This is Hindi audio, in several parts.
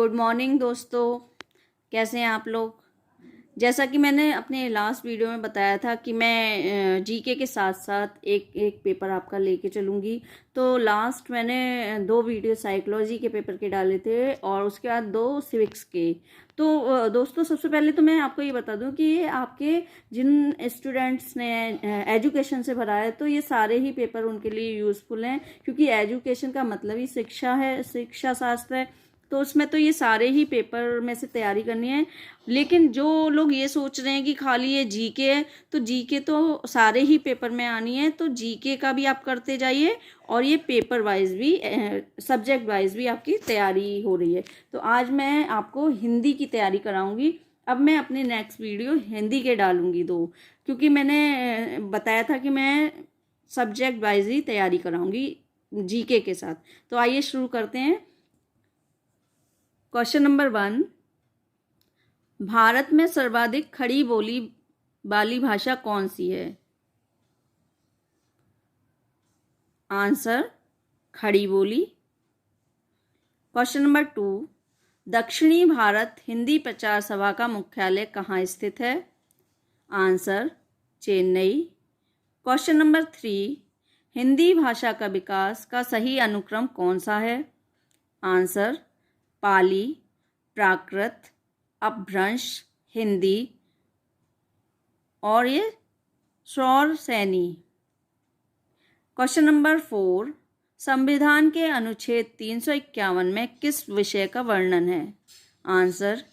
गुड मॉर्निंग दोस्तों, कैसे हैं आप लोग। जैसा कि मैंने अपने लास्ट वीडियो में बताया था कि मैं जीके के साथ साथ एक एक पेपर आपका लेके चलूँगी। तो लास्ट मैंने 2 वीडियो साइकोलॉजी के पेपर के डाले थे और उसके बाद 2 सिविक्स के। तो दोस्तों, सबसे पहले तो मैं आपको ये बता दूं कि ये आपके जिन स्टूडेंट्स ने एजुकेशन से भरा है तो ये सारे ही पेपर उनके लिए यूज़फुल हैं, क्योंकि एजुकेशन का मतलब ही शिक्षा है, शिक्षा शास्त्र है। तो उसमें तो ये सारे ही पेपर में से तैयारी करनी है। लेकिन जो लोग ये सोच रहे हैं कि खाली ये जीके है, तो जीके तो सारे ही पेपर में आनी है, तो जीके का भी आप करते जाइए और ये पेपर वाइज भी सब्जेक्ट वाइज भी आपकी तैयारी हो रही है। तो आज मैं आपको हिंदी की तैयारी कराऊंगी। अब मैं अपने नेक्स्ट वीडियो हिंदी के डालूंगी 2, क्योंकि मैंने बताया था कि मैं सब्जेक्ट वाइज ही तैयारी कराऊंगी जीके के साथ। तो आइए शुरू करते हैं। क्वेश्चन नंबर 1, भारत में सर्वाधिक खड़ी बोली वाली भाषा कौन सी है? आंसर खड़ी बोली। क्वेश्चन नंबर 2, दक्षिणी भारत हिंदी प्रचार सभा का मुख्यालय कहाँ स्थित है? Answer Chennai. Question number 3, Hindi भाषा का विकास का सही अनुक्रम कौन सा है? आंसर पाली, प्राकृत, अपभ्रंश, हिंदी और ये शौरसेनी। क्वेश्चन नंबर 4, संविधान के अनुच्छेद 351 में किस विषय का वर्णन है? आंसर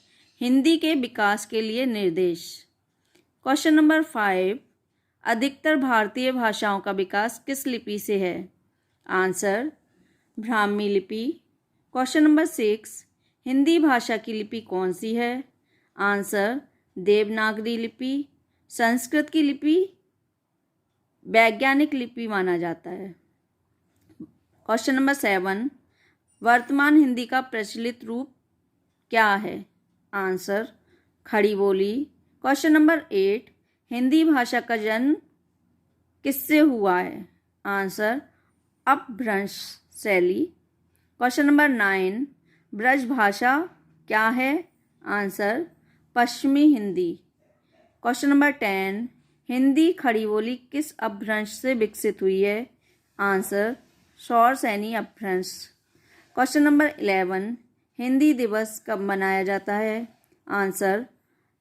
हिंदी के विकास के लिए निर्देश। क्वेश्चन नंबर 5, अधिकतर भारतीय भाषाओं का विकास किस लिपि से है? आंसर ब्राह्मी लिपि। क्वेश्चन नंबर 6, हिंदी भाषा की लिपि कौन सी है? आंसर देवनागरी लिपि। संस्कृत की लिपि वैज्ञानिक लिपि माना जाता है। क्वेश्चन नंबर 7, वर्तमान हिंदी का प्रचलित रूप क्या है? आंसर खड़ी बोली। क्वेश्चन नंबर 8, हिंदी भाषा का जन्म किससे हुआ है? आंसर अपभ्रंश शैली। क्वेश्चन नंबर 9, ब्रज भाषा क्या है? आंसर पश्चिमी हिंदी। क्वेश्चन नंबर 10, हिंदी खड़ी बोली किस अपभ्रंश से विकसित हुई है? आंसर शौरसेनी अपभ्रंश। क्वेश्चन नंबर 11, हिंदी दिवस कब मनाया जाता है? आंसर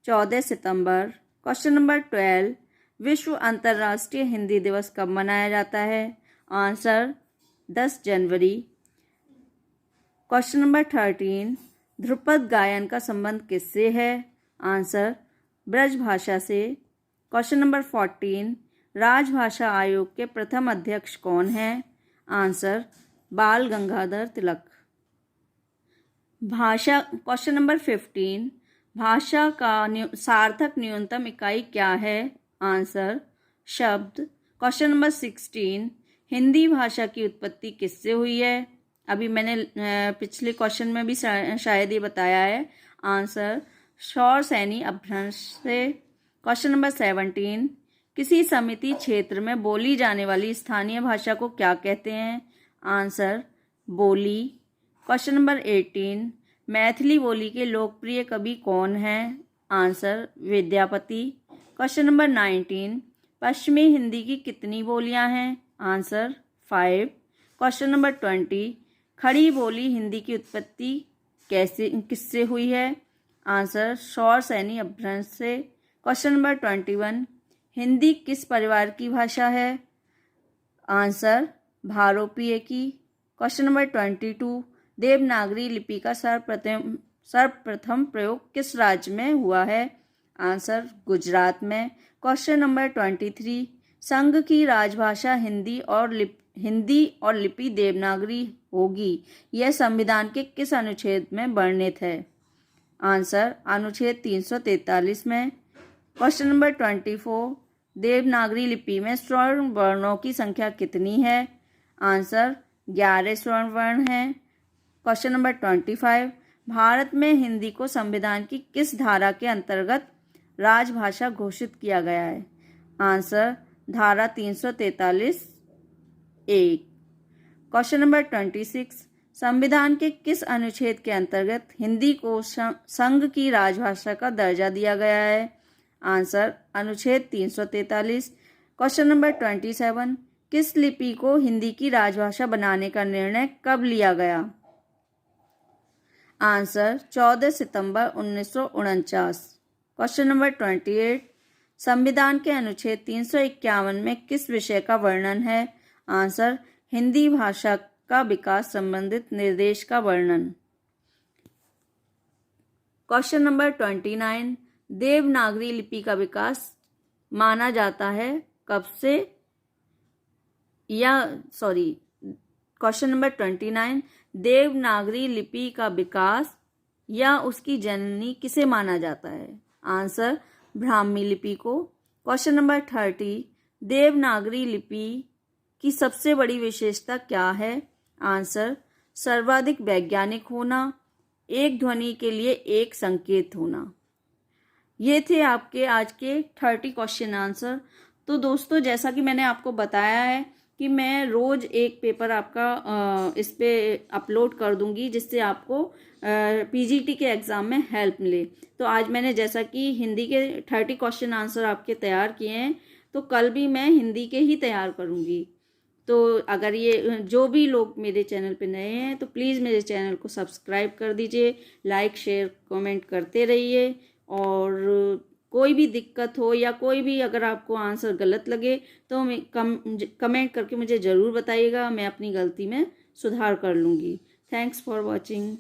14 सितंबर। क्वेश्चन नंबर 12, विश्व अंतर्राष्ट्रीय हिंदी दिवस कब मनाया जाता है? आंसर 10 जनवरी। क्वेश्चन नंबर 13, ध्रुपद गायन का संबंध किससे है? आंसर ब्रज भाषा से। क्वेश्चन नंबर 14, राजभाषा आयोग के प्रथम अध्यक्ष कौन हैं? आंसर बाल गंगाधर तिलक। भाषा क्वेश्चन नंबर 15, भाषा का सार्थक न्यूनतम इकाई क्या है? आंसर शब्द। क्वेश्चन नंबर 16, हिंदी भाषा की उत्पत्ति किससे हुई है? अभी मैंने पिछले क्वेश्चन में भी शायद ये बताया है। आंसर शौरसेनी अपभ्रंश से। क्वेश्चन नंबर 17, किसी समिति क्षेत्र में बोली जाने वाली स्थानीय भाषा को क्या कहते हैं? आंसर बोली। क्वेश्चन नंबर 18, मैथिली बोली के लोकप्रिय कवि कौन हैं? आंसर विद्यापति। क्वेश्चन नंबर 19, पश्चिमी हिंदी की कितनी बोलियां हैं? आंसर 5। क्वेश्चन नंबर 20, खड़ी बोली हिंदी की उत्पत्ति किससे हुई है? आंसर शौरसेनी अपभ्रंश से। क्वेश्चन नंबर 21, हिंदी किस परिवार की भाषा है? आंसर भारोपीय की। क्वेश्चन नंबर 22, देवनागरी लिपि का सर्वप्रथम प्रयोग किस राज्य में हुआ है? आंसर गुजरात में। क्वेश्चन नंबर 23, संघ की राजभाषा हिंदी और लिपि देवनागरी होगी, यह संविधान के किस अनुच्छेद में वर्णित है? आंसर अनुच्छेद 343 में। क्वेश्चन नंबर 24, देवनागरी लिपि में स्वर्ण वर्णों की संख्या कितनी है? आंसर 11 स्वर्ण वर्ण हैं। क्वेश्चन नंबर 25, भारत में हिंदी को संविधान की किस धारा के अंतर्गत राजभाषा घोषित किया गया है? आंसर धारा 343(1). क्वेश्चन नंबर 26, संविधान के किस अनुच्छेद के अंतर्गत हिंदी को संघ की राजभाषा का दर्जा दिया गया है? आंसर अनुच्छेद 343। क्वेश्चन नंबर 27, किस लिपि को हिंदी की राजभाषा बनाने का निर्णय कब लिया गया? आंसर 14 सितंबर 1949। क्वेश्चन नंबर 28, संविधान के अनुच्छेद 351 में किस विषय का वर्णन है? आंसर हिंदी भाषा का विकास संबंधित निर्देश का वर्णन। क्वेश्चन नंबर 29, देवनागरी लिपि का विकास माना जाता है कब से क्वेश्चन नंबर 29, देवनागरी लिपि का विकास या उसकी जननी किसे माना जाता है? आंसर ब्राह्मी लिपि को। क्वेश्चन नंबर 30, देवनागरी लिपि की सबसे बड़ी विशेषता क्या है? आंसर सर्वाधिक वैज्ञानिक होना, एक ध्वनि के लिए एक संकेत होना। ये थे आपके आज के 30 क्वेश्चन आंसर। तो दोस्तों, जैसा कि मैंने आपको बताया है कि मैं रोज़ एक पेपर आपका इस पे अपलोड कर दूंगी, जिससे आपको पीजीटी के एग्ज़ाम में हेल्प मिले। तो आज मैंने जैसा कि हिंदी के 30 क्वेश्चन आंसर आपके तैयार किए हैं, तो कल भी मैं हिंदी के ही तैयार करूंगी। तो अगर ये जो भी लोग मेरे चैनल पे नए हैं तो प्लीज़ मेरे चैनल को सब्सक्राइब कर दीजिए, लाइक शेयर कमेंट करते रहिए। और कोई भी दिक्कत हो या कोई भी अगर आपको आंसर गलत लगे तो कमेंट करके मुझे ज़रूर बताइएगा, मैं अपनी गलती में सुधार कर लूँगी। Thanks for watching.